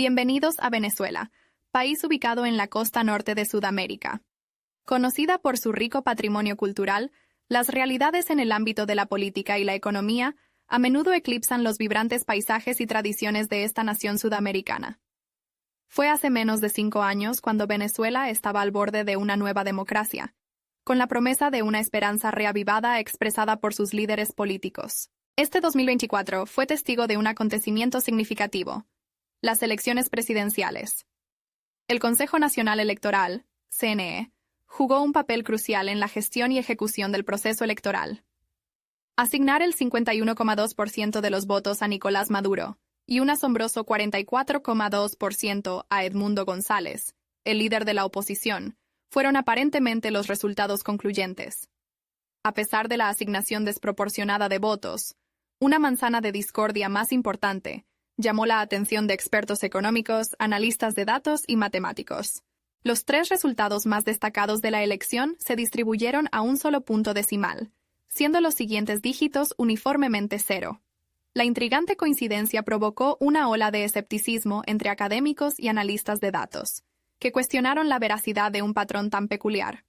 Bienvenidos a Venezuela, país ubicado en la costa norte de Sudamérica. Conocida por su rico patrimonio cultural, las realidades en el ámbito de la política y la economía a menudo eclipsan los vibrantes paisajes y tradiciones de esta nación sudamericana. Fue hace menos de 5 años cuando Venezuela estaba al borde de una nueva democracia, con la promesa de una esperanza reavivada expresada por sus líderes políticos. Este 2024 fue testigo de un acontecimiento significativo: las elecciones presidenciales. El Consejo Nacional Electoral, CNE, jugó un papel crucial en la gestión y ejecución del proceso electoral. Asignar el 51,2% de los votos a Nicolás Maduro y un asombroso 44,2% a Edmundo González, el líder de la oposición, fueron aparentemente los resultados concluyentes. A pesar de la asignación desproporcionada de votos, una manzana de discordia más importante llamó la atención de expertos económicos, analistas de datos y matemáticos. Los 3 resultados más destacados de la elección se distribuyeron a un solo punto decimal, siendo los siguientes dígitos uniformemente 0. La intrigante coincidencia provocó una ola de escepticismo entre académicos y analistas de datos, que cuestionaron la veracidad de un patrón tan peculiar.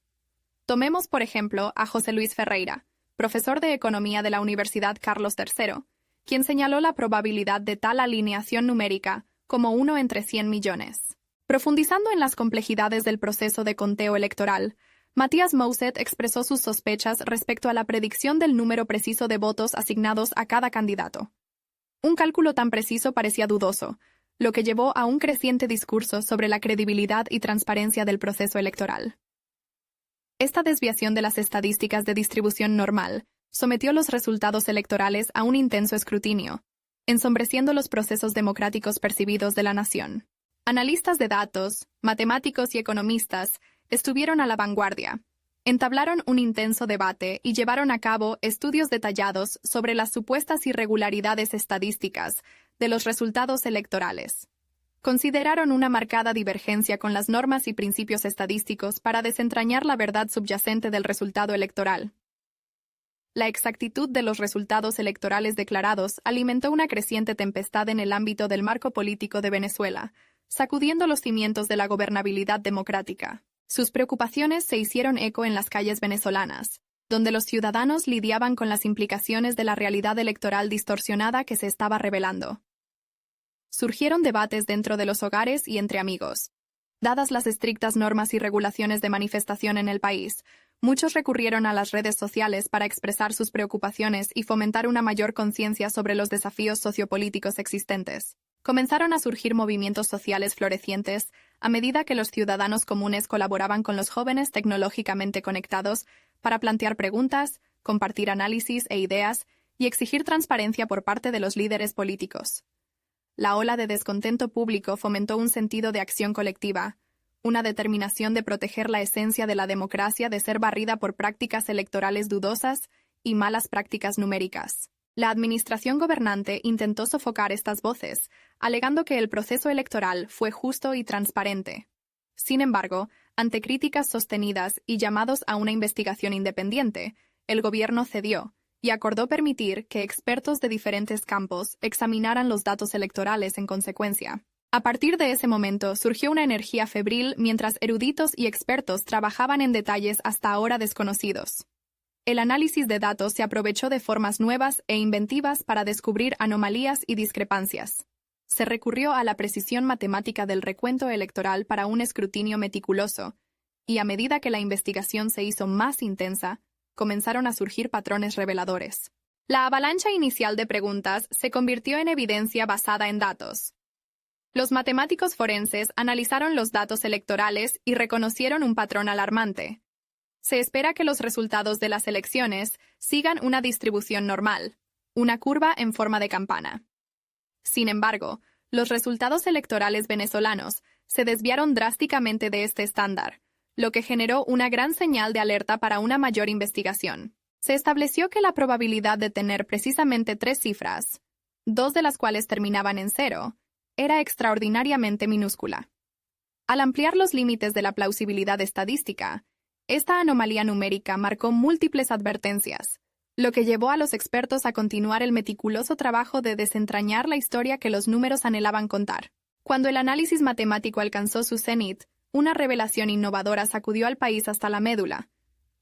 Tomemos, por ejemplo, a José Luis Ferreira, profesor de Economía de la Universidad Carlos III, quien señaló la probabilidad de tal alineación numérica como 1 entre 100 millones. Profundizando en las complejidades del proceso de conteo electoral, Matías Mouset expresó sus sospechas respecto a la predicción del número preciso de votos asignados a cada candidato. Un cálculo tan preciso parecía dudoso, lo que llevó a un creciente discurso sobre la credibilidad y transparencia del proceso electoral. Esta desviación de las estadísticas de distribución normal sometió los resultados electorales a un intenso escrutinio, ensombreciendo los procesos democráticos percibidos de la nación. Analistas de datos, matemáticos y economistas estuvieron a la vanguardia, entablaron un intenso debate y llevaron a cabo estudios detallados sobre las supuestas irregularidades estadísticas de los resultados electorales. Consideraron una marcada divergencia con las normas y principios estadísticos para desentrañar la verdad subyacente del resultado electoral. La exactitud de los resultados electorales declarados alimentó una creciente tempestad en el ámbito del marco político de Venezuela, sacudiendo los cimientos de la gobernabilidad democrática. Sus preocupaciones se hicieron eco en las calles venezolanas, donde los ciudadanos lidiaban con las implicaciones de la realidad electoral distorsionada que se estaba revelando. Surgieron debates dentro de los hogares y entre amigos. Dadas las estrictas normas y regulaciones de manifestación en el país, muchos recurrieron a las redes sociales para expresar sus preocupaciones y fomentar una mayor conciencia sobre los desafíos sociopolíticos existentes. Comenzaron a surgir movimientos sociales florecientes a medida que los ciudadanos comunes colaboraban con los jóvenes tecnológicamente conectados para plantear preguntas, compartir análisis e ideas y exigir transparencia por parte de los líderes políticos. La ola de descontento público fomentó un sentido de acción colectiva, una determinación de proteger la esencia de la democracia de ser barrida por prácticas electorales dudosas y malas prácticas numéricas. La administración gobernante intentó sofocar estas voces, alegando que el proceso electoral fue justo y transparente. Sin embargo, ante críticas sostenidas y llamados a una investigación independiente, el gobierno cedió y acordó permitir que expertos de diferentes campos examinaran los datos electorales en consecuencia. A partir de ese momento surgió una energía febril mientras eruditos y expertos trabajaban en detalles hasta ahora desconocidos. El análisis de datos se aprovechó de formas nuevas e inventivas para descubrir anomalías y discrepancias. Se recurrió a la precisión matemática del recuento electoral para un escrutinio meticuloso, y a medida que la investigación se hizo más intensa, comenzaron a surgir patrones reveladores. La avalancha inicial de preguntas se convirtió en evidencia basada en datos. Los matemáticos forenses analizaron los datos electorales y reconocieron un patrón alarmante. Se espera que los resultados de las elecciones sigan una distribución normal, una curva en forma de campana. Sin embargo, los resultados electorales venezolanos se desviaron drásticamente de este estándar, lo que generó una gran señal de alerta para una mayor investigación. Se estableció que la probabilidad de tener precisamente 3 cifras, 2 de las cuales terminaban en 0, era extraordinariamente minúscula. Al ampliar los límites de la plausibilidad estadística, esta anomalía numérica marcó múltiples advertencias, lo que llevó a los expertos a continuar el meticuloso trabajo de desentrañar la historia que los números anhelaban contar. Cuando el análisis matemático alcanzó su cenit, una revelación innovadora sacudió al país hasta la médula.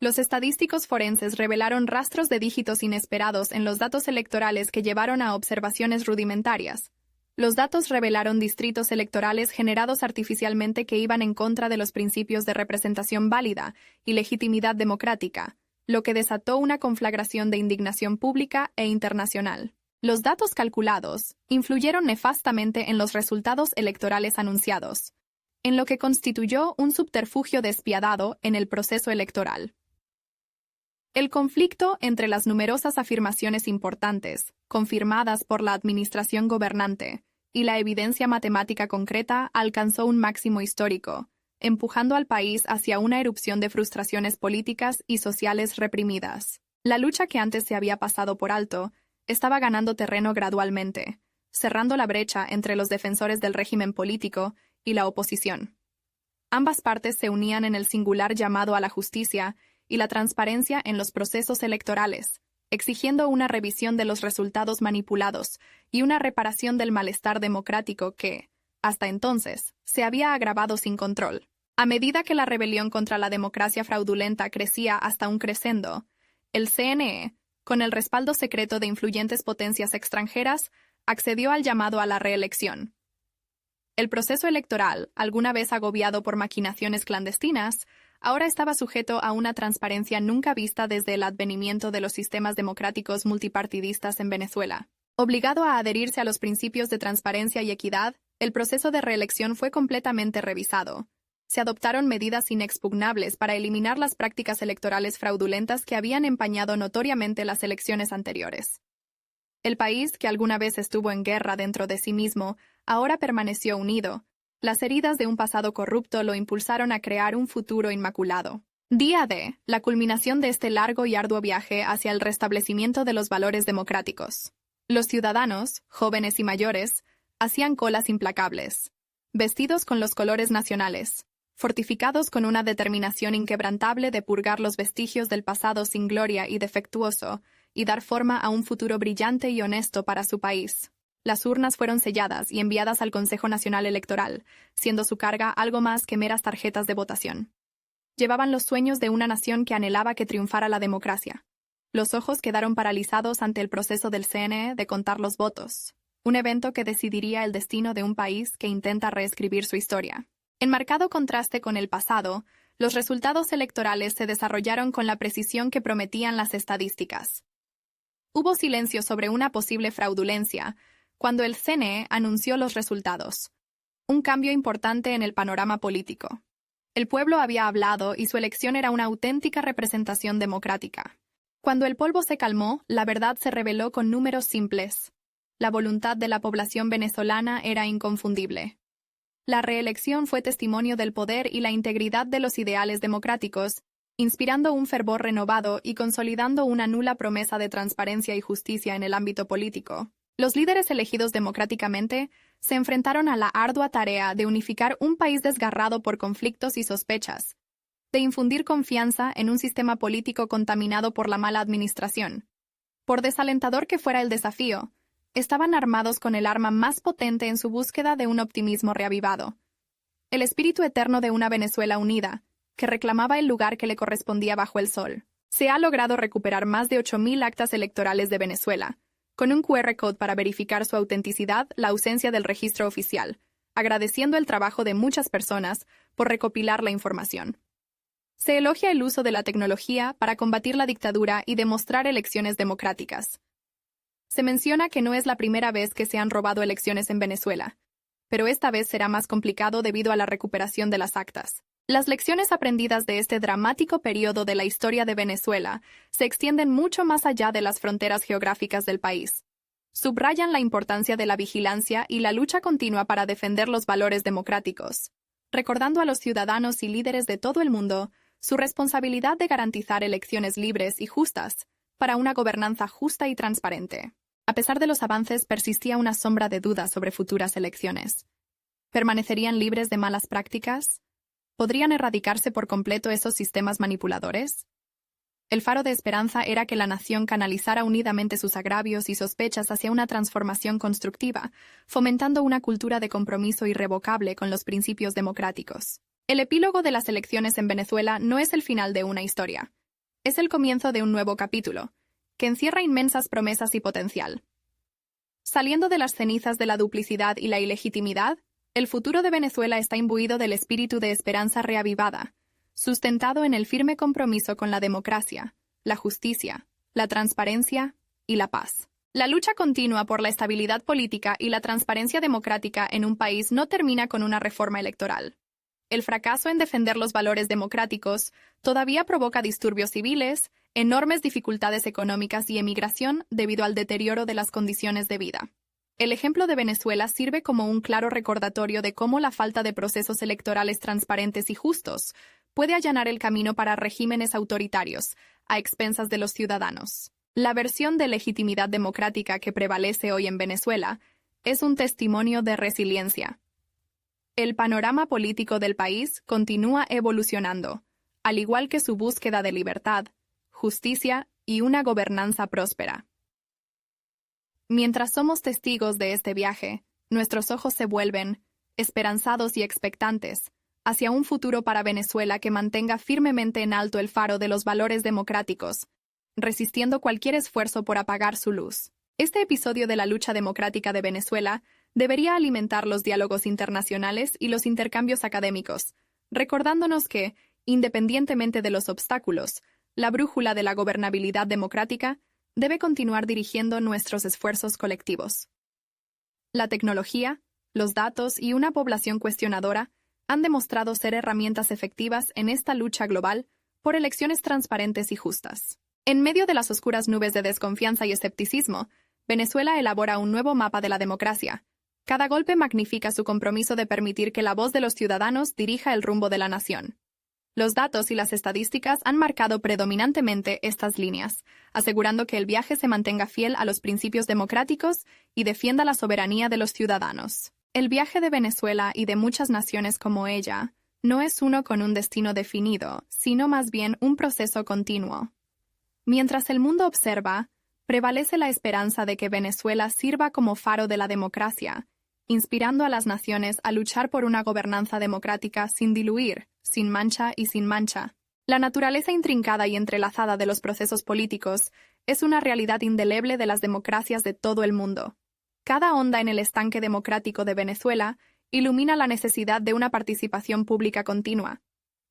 Los estadísticos forenses revelaron rastros de dígitos inesperados en los datos electorales que llevaron a observaciones rudimentarias. Los datos revelaron distritos electorales generados artificialmente que iban en contra de los principios de representación válida y legitimidad democrática, lo que desató una conflagración de indignación pública e internacional. Los datos calculados influyeron nefastamente en los resultados electorales anunciados, en lo que constituyó un subterfugio despiadado en el proceso electoral. El conflicto entre las numerosas afirmaciones importantes, confirmadas por la administración gobernante, y la evidencia matemática concreta alcanzó un máximo histórico, empujando al país hacia una erupción de frustraciones políticas y sociales reprimidas. La lucha que antes se había pasado por alto estaba ganando terreno gradualmente, cerrando la brecha entre los defensores del régimen político y la oposición. Ambas partes se unían en el singular llamado a la justicia y la transparencia en los procesos electorales, exigiendo una revisión de los resultados manipulados y una reparación del malestar democrático que, hasta entonces, se había agravado sin control. A medida que la rebelión contra la democracia fraudulenta crecía hasta un crescendo, el CNE, con el respaldo secreto de influyentes potencias extranjeras, accedió al llamado a la reelección. El proceso electoral, alguna vez agobiado por maquinaciones clandestinas, ahora estaba sujeto a una transparencia nunca vista desde el advenimiento de los sistemas democráticos multipartidistas en Venezuela. Obligado a adherirse a los principios de transparencia y equidad, el proceso de reelección fue completamente revisado. Se adoptaron medidas inexpugnables para eliminar las prácticas electorales fraudulentas que habían empañado notoriamente las elecciones anteriores. El país, que alguna vez estuvo en guerra dentro de sí mismo, ahora permaneció unido. Las heridas de un pasado corrupto lo impulsaron a crear un futuro inmaculado. Día D, la culminación de este largo y arduo viaje hacia el restablecimiento de los valores democráticos. Los ciudadanos, jóvenes y mayores, hacían colas implacables, vestidos con los colores nacionales, fortificados con una determinación inquebrantable de purgar los vestigios del pasado sin gloria y defectuoso, y dar forma a un futuro brillante y honesto para su país. Las urnas fueron selladas y enviadas al Consejo Nacional Electoral, siendo su carga algo más que meras tarjetas de votación. Llevaban los sueños de una nación que anhelaba que triunfara la democracia. Los ojos quedaron paralizados ante el proceso del CNE de contar los votos, un evento que decidiría el destino de un país que intenta reescribir su historia. En marcado contraste con el pasado, los resultados electorales se desarrollaron con la precisión que prometían las estadísticas. Hubo silencio sobre una posible fraudulencia cuando el CNE anunció los resultados. Un cambio importante en el panorama político. El pueblo había hablado y su elección era una auténtica representación democrática. Cuando el polvo se calmó, la verdad se reveló con números simples. La voluntad de la población venezolana era inconfundible. La reelección fue testimonio del poder y la integridad de los ideales democráticos, inspirando un fervor renovado y consolidando una nula promesa de transparencia y justicia en el ámbito político. Los líderes elegidos democráticamente se enfrentaron a la ardua tarea de unificar un país desgarrado por conflictos y sospechas, de infundir confianza en un sistema político contaminado por la mala administración. Por desalentador que fuera el desafío, estaban armados con el arma más potente en su búsqueda de un optimismo reavivado. El espíritu eterno de una Venezuela unida, que reclamaba el lugar que le correspondía bajo el sol. Se ha logrado recuperar más de 8.000 actas electorales de Venezuela, con un QR code para verificar su autenticidad, la ausencia del registro oficial, agradeciendo el trabajo de muchas personas por recopilar la información. Se elogia el uso de la tecnología para combatir la dictadura y demostrar elecciones democráticas. Se menciona que no es la primera vez que se han robado elecciones en Venezuela, pero esta vez será más complicado debido a la recuperación de las actas. Las lecciones aprendidas de este dramático periodo de la historia de Venezuela se extienden mucho más allá de las fronteras geográficas del país. Subrayan la importancia de la vigilancia y la lucha continua para defender los valores democráticos, recordando a los ciudadanos y líderes de todo el mundo su responsabilidad de garantizar elecciones libres y justas para una gobernanza justa y transparente. A pesar de los avances, persistía una sombra de duda sobre futuras elecciones. ¿Permanecerían libres de malas prácticas? ¿Podrían erradicarse por completo esos sistemas manipuladores? El faro de esperanza era que la nación canalizara unidamente sus agravios y sospechas hacia una transformación constructiva, fomentando una cultura de compromiso irrevocable con los principios democráticos. El epílogo de las elecciones en Venezuela no es el final de una historia. Es el comienzo de un nuevo capítulo, que encierra inmensas promesas y potencial. Saliendo de las cenizas de la duplicidad y la ilegitimidad, el futuro de Venezuela está imbuido del espíritu de esperanza reavivada, sustentado en el firme compromiso con la democracia, la justicia, la transparencia y la paz. La lucha continua por la estabilidad política y la transparencia democrática en un país no termina con una reforma electoral. El fracaso en defender los valores democráticos todavía provoca disturbios civiles, enormes dificultades económicas y emigración debido al deterioro de las condiciones de vida. El ejemplo de Venezuela sirve como un claro recordatorio de cómo la falta de procesos electorales transparentes y justos puede allanar el camino para regímenes autoritarios, a expensas de los ciudadanos. La versión de legitimidad democrática que prevalece hoy en Venezuela es un testimonio de resiliencia. El panorama político del país continúa evolucionando, al igual que su búsqueda de libertad, justicia y una gobernanza próspera. Mientras somos testigos de este viaje, nuestros ojos se vuelven, esperanzados y expectantes, hacia un futuro para Venezuela que mantenga firmemente en alto el faro de los valores democráticos, resistiendo cualquier esfuerzo por apagar su luz. Este episodio de la lucha democrática de Venezuela debería alimentar los diálogos internacionales y los intercambios académicos, recordándonos que, independientemente de los obstáculos, la brújula de la gobernabilidad democrática debe continuar dirigiendo nuestros esfuerzos colectivos. La tecnología, los datos y una población cuestionadora han demostrado ser herramientas efectivas en esta lucha global por elecciones transparentes y justas. En medio de las oscuras nubes de desconfianza y escepticismo, Venezuela elabora un nuevo mapa de la democracia. Cada golpe magnifica su compromiso de permitir que la voz de los ciudadanos dirija el rumbo de la nación. Los datos y las estadísticas han marcado predominantemente estas líneas, asegurando que el viaje se mantenga fiel a los principios democráticos y defienda la soberanía de los ciudadanos. El viaje de Venezuela y de muchas naciones como ella no es uno con un destino definido, sino más bien un proceso continuo. Mientras el mundo observa, prevalece la esperanza de que Venezuela sirva como faro de la democracia, inspirando a las naciones a luchar por una gobernanza democrática sin diluir, sin mancha y sin mancha. La naturaleza intrincada y entrelazada de los procesos políticos es una realidad indeleble de las democracias de todo el mundo. Cada onda en el estanque democrático de Venezuela ilumina la necesidad de una participación pública continua,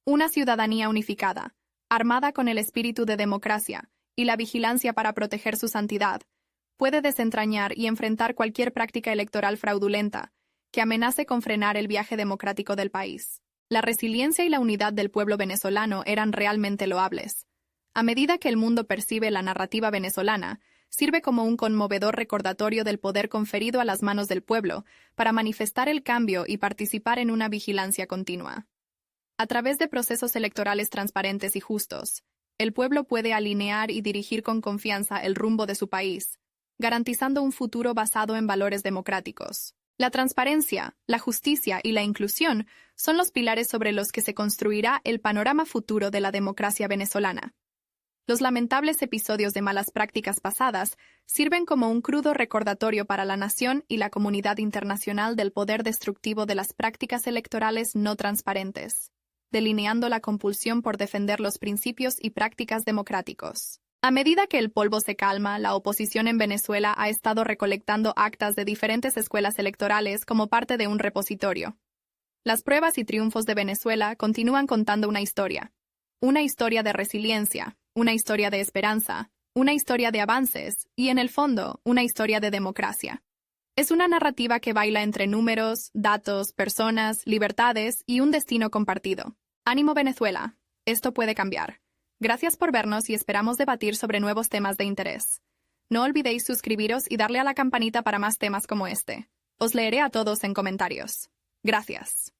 una ciudadanía unificada, armada con el espíritu de democracia y la vigilancia para proteger su santidad, puede desentrañar y enfrentar cualquier práctica electoral fraudulenta que amenace con frenar el viaje democrático del país. La resiliencia y la unidad del pueblo venezolano eran realmente loables. A medida que el mundo percibe la narrativa venezolana, sirve como un conmovedor recordatorio del poder conferido a las manos del pueblo para manifestar el cambio y participar en una vigilancia continua. A través de procesos electorales transparentes y justos, el pueblo puede alinear y dirigir con confianza el rumbo de su país, garantizando un futuro basado en valores democráticos. La transparencia, la justicia y la inclusión son los pilares sobre los que se construirá el panorama futuro de la democracia venezolana. Los lamentables episodios de malas prácticas pasadas sirven como un crudo recordatorio para la nación y la comunidad internacional del poder destructivo de las prácticas electorales no transparentes, delineando la compulsión por defender los principios y prácticas democráticos. A medida que el polvo se calma, la oposición en Venezuela ha estado recolectando actas de diferentes escuelas electorales como parte de un repositorio. Las pruebas y triunfos de Venezuela continúan contando una historia de resiliencia, una historia de esperanza, una historia de avances y, en el fondo, una historia de democracia. Es una narrativa que baila entre números, datos, personas, libertades y un destino compartido. ¡Ánimo, Venezuela! Esto puede cambiar. Gracias por vernos y esperamos debatir sobre nuevos temas de interés. No olvidéis suscribiros y darle a la campanita para más temas como este. Os leeré a todos en comentarios. Gracias.